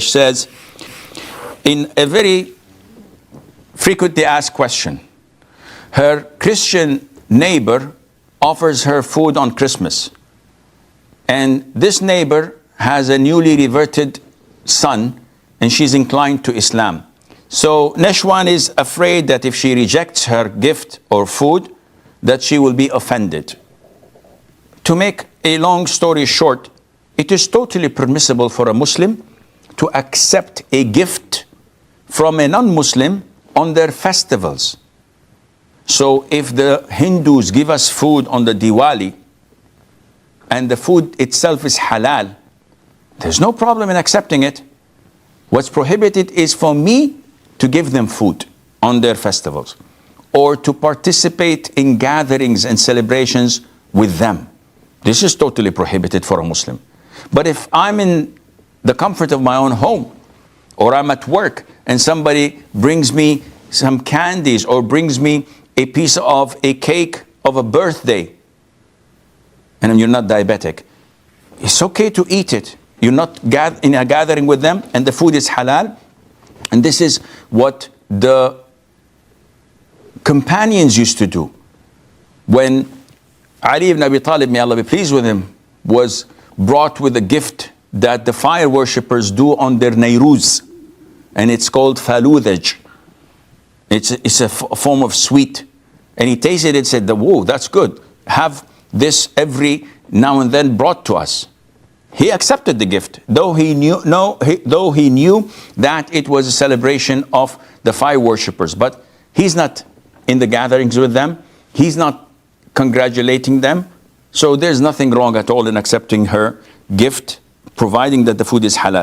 says, in a very frequently asked question, her Christian neighbor offers her food on Christmas. And this neighbor has a newly reverted son, and she's inclined to Islam. So Neshwan is afraid that if she rejects her gift or food, that she will be offended. To make a long story short, it is totally permissible for a Muslim to accept a gift from a non-Muslim on their festivals. So if the Hindus give us food on the Diwali, and the food itself is halal, there's no problem in accepting it. What's prohibited is for me to give them food on their festivals, or to participate in gatherings and celebrations with them. This is totally prohibited for a Muslim. But if I'm in the comfort of my own home, or I'm at work and somebody brings me some candies or brings me a piece of a cake of a birthday, and you're not diabetic, it's okay to eat it. You're not in a gathering with them, and the food is halal. And this is what the companions used to do. When Ali ibn Abi Talib, may Allah be pleased with him, was brought with a gift that the fire worshippers do on their Nairuz, and it's called faludaj. It's a form of sweet. And he tasted it and said, whoa, that's good. Have this every now and then brought to us. He accepted the gift, though he knew that it was a celebration of the fire worshippers. But he's not in the gatherings with them. He's not congratulating them. So there's nothing wrong at all in accepting her gift, providing that the food is halal.